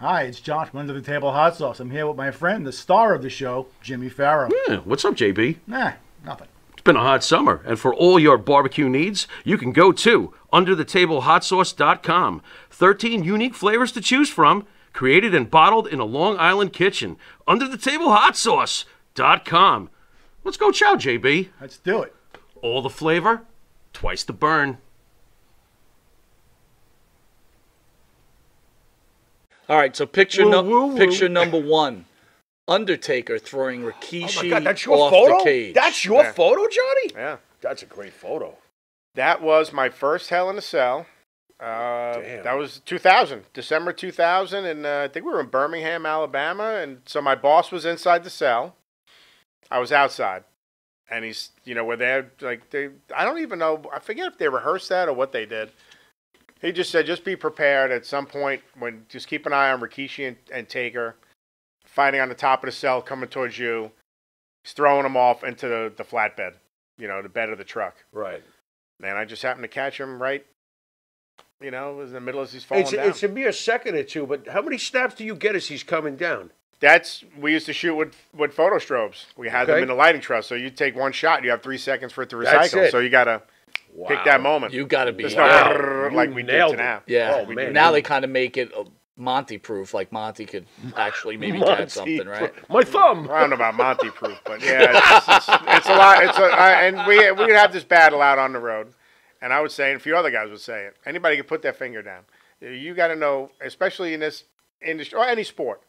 Hi, it's Josh from Under the Table Hot Sauce. I'm here with my friend, the star of the show, Jimmy Farrow. Yeah, what's up, JB? Nah, nothing. It's been a hot summer, and for all your barbecue needs, you can go to underthetablehotsauce.com. 13 unique flavors to choose from, created and bottled in a Long Island kitchen. Underthetablehotsauce.com. Let's go chow, JB. Let's do it. All the flavor, twice the burn. All right, so picture Woo. number one. Undertaker throwing Rikishi Oh my God, that's your off photo? the cage. That's your photo, Johnny? Yeah. That's a great photo. That was my first Hell in a Cell. Damn. That was 2000, December 2000, and I think we were in Birmingham, Alabama, and so my boss was inside the cell. I was outside, and he's, we're there, I don't even know, I forget if they rehearsed that or what they did. He just said, just be prepared at some point just keep an eye on Rikishi and Taker fighting on the top of the cell, coming towards you. He's throwing them off into the flatbed, the bed of the truck. Right. And I just happened to catch him right, in the middle as he's falling down. It's a mere second or two, but how many snaps do you get as he's coming down? We used to shoot with photo strobes. We had them in the lighting truss. So you take one shot, and you have 3 seconds for it to recycle. That's it. So you got to pick that moment. You got to be. It's Wow. not like we did nailed to now. it. Yeah. Oh, man. Now they kind of make it Monty-proof. Like Monty could actually maybe catch something, right? My thumb. I don't know about Monty proof, but yeah, it's a lot. And we would have this battle out on the road, and I would say, and a few other guys would say it. Anybody can put their finger down. You got to know, especially in this industry or any sport,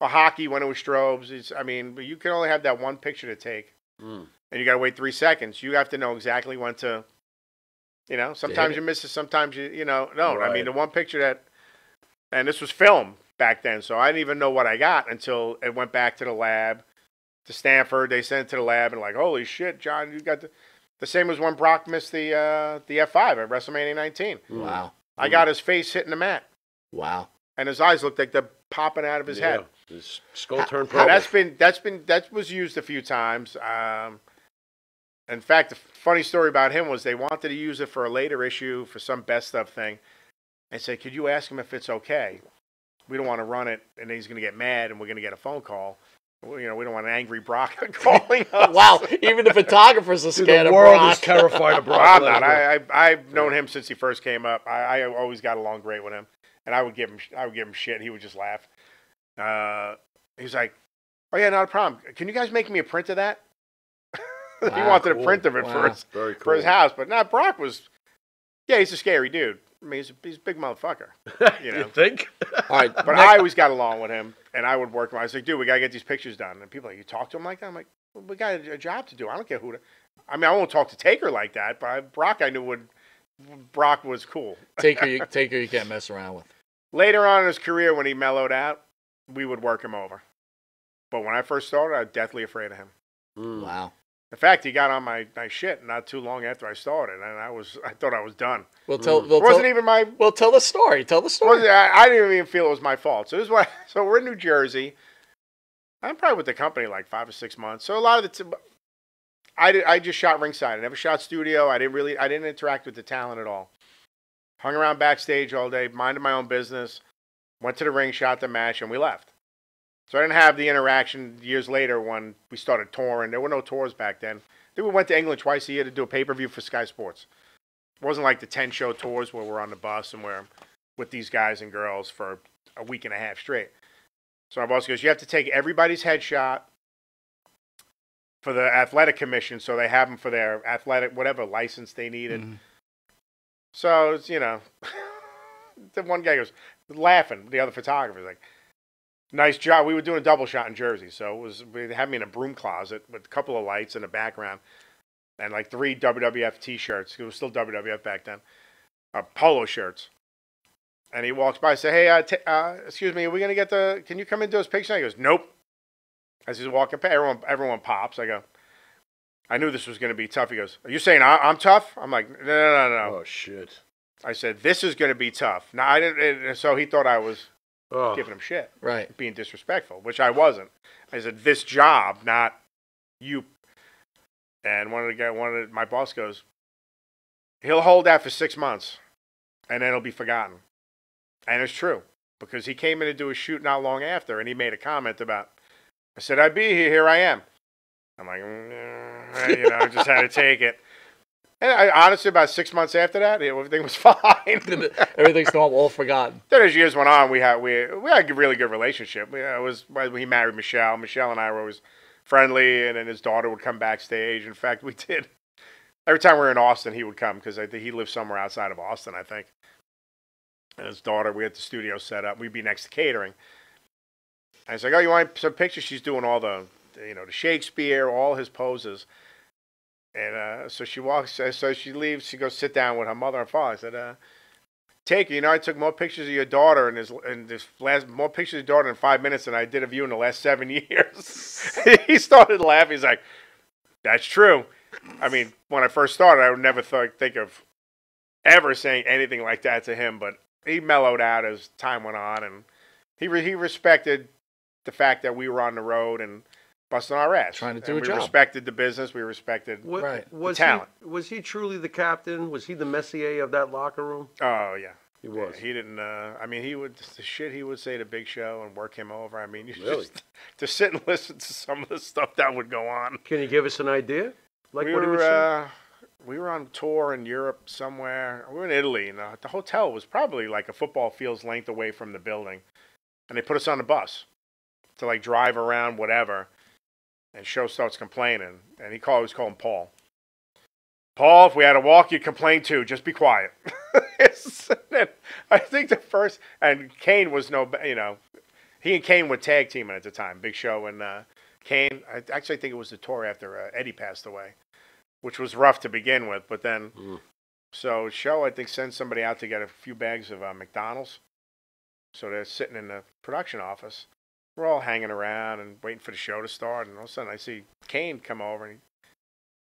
or hockey when it was strobes. You can only have that one picture to take, and you got to wait 3 seconds. You have to know exactly when to. Sometimes you miss it, sometimes no. Right. I mean, the one picture that, and this was film back then, so I didn't even know what I got until it went back to the lab, to Stanford. They sent it to the lab, and like, holy shit, John, you got the same as when Brock missed the F5 at WrestleMania 19. Wow. I got his face hitting the mat, Wow. and his eyes looked like they're popping out of his head. His skull turned Now, purple. that was used a few times. In fact, the funny story about him was they wanted to use it for a later issue for some best of thing, and said, "Could you ask him if it's okay? We don't want to run it, and he's going to get mad, and we're going to get a phone call. We don't want an angry Brock calling us." Wow. Even the photographers are scared The of world Brock. is terrified of Brock I'm not. Lesnar. I've known him since he first came up. I always got along great with him, and I would give him shit. He would just laugh. He was like, "Oh yeah, not a problem. Can you guys make me a print of that?" He Wow, wanted a cool. print of it Wow. Very for his cool. house, but Brock was. Yeah, he's a scary dude. I mean, he's a big motherfucker. You think? All right. But I always got along with him, and I would work with him. I was like, dude, we got to get these pictures done. And people are like, you talk to him like that? I'm like, well, we got a job to do. I don't care who to. I mean, I won't talk to Taker like that, but Brock I knew Brock was cool. Taker, you can't mess around with. Later on in his career, when he mellowed out, we would work him over. But when I first started, I was deathly afraid of him. Wow. In fact, he got on my shit not too long after I started, and I thought I was done. We'll tell. It wasn't even my. Well, tell the story. Tell the story. I didn't even feel it was my fault. So this is why. So we're in New Jersey. I'm probably with the company like 5 or 6 months. So a lot of the. I just shot ringside. I never shot studio. I didn't interact with the talent at all. Hung around backstage all day, minded my own business. Went to the ring, shot the match, and we left. So I didn't have the interaction years later when we started touring. There were no tours back then. I think we went to England twice a year to do a pay-per-view for Sky Sports. It wasn't like the 10-show tours where we're on the bus and we're with these guys and girls for a week and a half straight. So our boss goes, you have to take everybody's headshot for the athletic commission, so they have them for their athletic, whatever license they needed. Mm-hmm. So, it's, the one guy goes, laughing, the other photographer's like, nice job. We were doing a double shot in Jersey, so they had me in a broom closet with a couple of lights in the background and like 3 WWF T-shirts. It was still WWF back then. Polo shirts. And he walks by and says, hey, excuse me, are we going to can you come into this picture? And he goes, nope. As he's walking past, everyone pops. I go, I knew this was going to be tough. He goes, are you saying I'm tough? I'm like, no. Oh, shit. I said, this is going to be tough. Now, I didn't, so he thought I was giving him shit. Right. Being disrespectful, which I wasn't. I said, this job, not you. And my boss goes, he'll hold that for 6 months, and then it'll be forgotten. And it's true. because he came in to do a shoot not long after, and he made a comment about. I said, "I'd be here. Here I am." I'm like, I just had to take it. And honestly, about 6 months after that, everything was fine. Everything's normal, all forgotten. Then as years went on, we had a really good relationship. It was when he married Michelle. Michelle and I were always friendly, and then his daughter would come backstage. In fact, we did. Every time we were in Austin, he would come because I think he lived somewhere outside of Austin, I think. And his daughter, we had the studio set up. We'd be next to catering. And I was like, "Oh, you want some pictures?" She's doing all the Shakespeare, all his poses. And so she walks, so she leaves. She goes sit down with her mother and father. I said, "Take her. I took more pictures of your daughter more pictures of your daughter in 5 minutes than I did of you in the last 7 years." He started laughing. He's like, "That's true." I mean, when I first started, I would never think of ever saying anything like that to him. But he mellowed out as time went on, and he respected the fact that we were on the road and busting our ass. Trying to do a we job. We respected the business. We respected Right. the talent. Was he truly the captain? Was he the Messier of that locker room? Oh, yeah. He was. He didn't, the shit he would say to Big Show and work him over. I mean, you Really? just to sit and listen to some of the stuff that would go on. Can you give us an idea? Like we what he would say? We were on tour in Europe somewhere. We were in Italy, and the hotel was probably like a football field's length away from the building. And they put us on the bus to like drive around, whatever. And Show starts complaining, and he was calling Paul. "Paul, if we had to walk, you'd complain too. Just be quiet." I think the first, and Kane was he and Kane were tag teaming at the time. Big Show and Kane. I actually think it was the tour after Eddie passed away, which was rough to begin with. But then, so Show I think sends somebody out to get a few bags of McDonald's. So they're sitting in the production office. We're all hanging around and waiting for the show to start, and all of a sudden I see Kane come over, and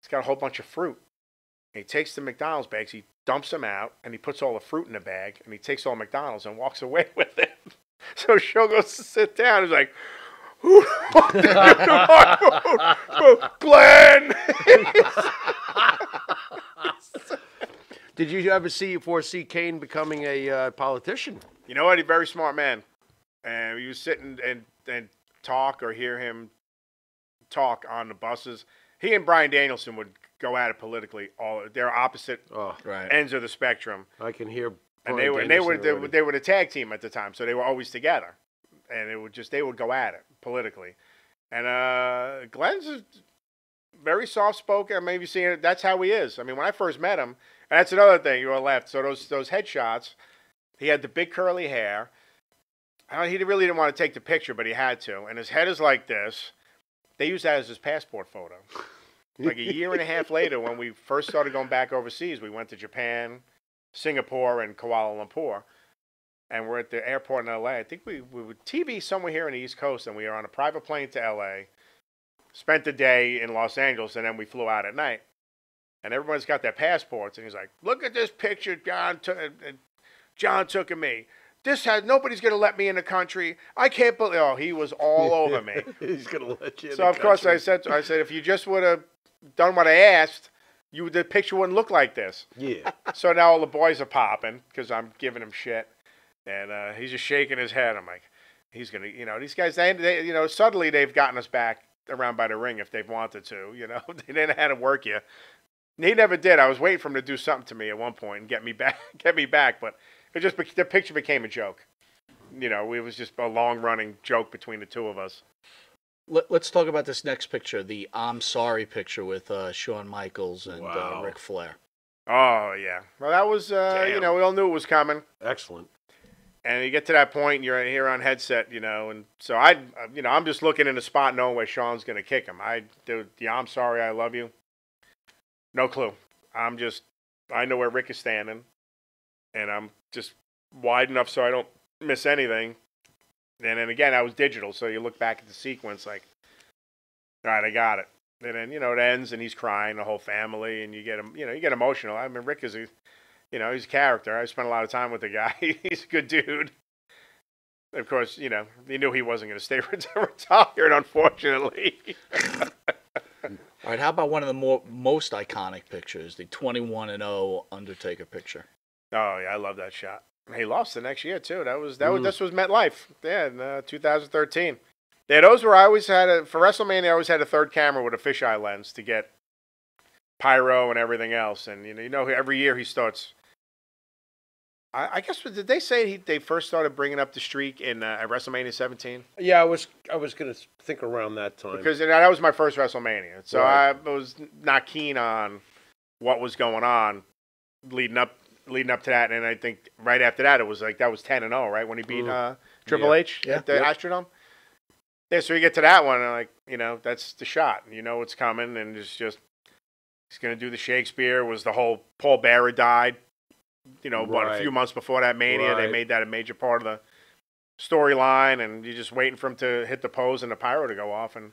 he's got a whole bunch of fruit. And he takes the McDonald's bags, he dumps them out, and he puts all the fruit in the bag, and he takes all the McDonald's and walks away with it. So Show goes to sit down, he's like, "What did you do to my food? Glenn!" Did you ever foresee Kane becoming a politician? You know what? He's a very smart man. And you sit and talk or hear him talk on the buses. He and Brian Danielson would go at it politically. They're opposite ends of the spectrum. I can hear. And they were the tag team at the time, so they were always together. And they would go at it politically. And Glenn's very soft spoken. I mean, you've seen it. That's how he is. I mean, when I first met him, and that's another thing. You were left. So those headshots, he had the big curly hair. He really didn't want to take the picture, but he had to. And his head is like this. They used that as his passport photo. Like a year and a half later, when we first started going back overseas, we went to Japan, Singapore, and Kuala Lumpur. And we're at the airport in L.A. I think we were TV somewhere here on the East Coast, and we were on a private plane to L.A., spent the day in Los Angeles, and then we flew out at night. And everyone's got their passports, and he's like, "Look at this picture John took of me. Nobody's going to let me in the country. I can't believe." Oh, he was all over me. He's going to let you in. So, of course, I said, if you just would have done what I asked, the picture wouldn't look like this. Yeah. So now all the boys are popping because I'm giving him shit. And he's just shaking his head. I'm like, he's going to, these guys, they suddenly they've gotten us back around by the ring if they've wanted to. They didn't know how to work you. He never did. I was waiting for him to do something to me at one point and get me back, but the picture became a joke. It was just a long-running joke between the two of us. Let's talk about this next picture, the "I'm sorry" picture with Shawn Michaels and Ric Flair. Oh, yeah. Well, that was, we all knew it was coming. Excellent. And you get to that point, and you're here on headset, and so I'm just looking in the spot knowing where Shawn's going to kick him. I'm sorry, I love you. No clue. I know where Rick is standing, and I'm just wide enough so I don't miss anything. And then again, I was digital, so you look back at the sequence like, all right, I got it. And then, it ends, and he's crying, the whole family, and you get emotional. I mean, Rick is he's a character. I spent a lot of time with the guy. He's a good dude. Of course, he knew he wasn't going to stay retired, unfortunately. All right, how about one of the most iconic pictures, the 21-0 Undertaker picture? Oh, yeah, I love that shot. He lost the next year too. This was MetLife. Yeah, in 2013. Yeah, those were I always had for WrestleMania. I always had a third camera with a fisheye lens to get pyro and everything else. And every year he starts. I guess did they say they first started bringing up the streak in at WrestleMania 17? Yeah, I was gonna think around that time Because that was my first WrestleMania, so Right. I was not keen on what was going on leading up to that. And I think right after that it was like that was 10-0, right, when he beat Triple H at the Astrodome. Yeah, so you get to that one, and that's the shot. You know what's coming, and it's just he's gonna do the Shakespeare. Was the whole Paul Bearer died. But a few months before that Mania, they made that a major part of the storyline, and you're just waiting for him to hit the pose and the pyro to go off and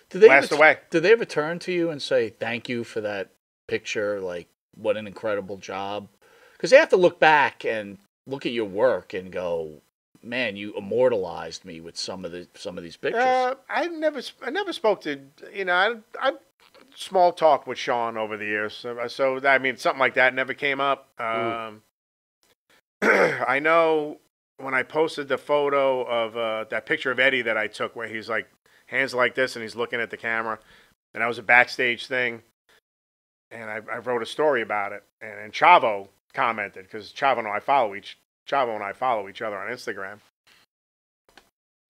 blast away. Did they ever turn to you and say thank you for that picture? Like, what an incredible job! Because they have to look back and look at your work and go, man, you immortalized me with some of these pictures. I never spoke to I small talk with Sean over the years, so I mean something like that never came up. I know when I posted the photo of that picture of Eddie that I took where he's like hands like this and he's looking at the camera, and that was a backstage thing, and I wrote a story about it, and Chavo commented because Chavo and I follow each other on Instagram.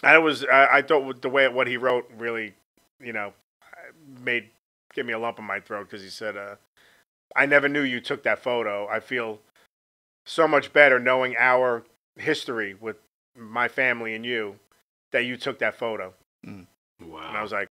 And I thought the way what he wrote really, give me a lump in my throat because he said, I never knew you took that photo. I feel so much better knowing our history with my family and you that you took that photo. Wow. And I was like,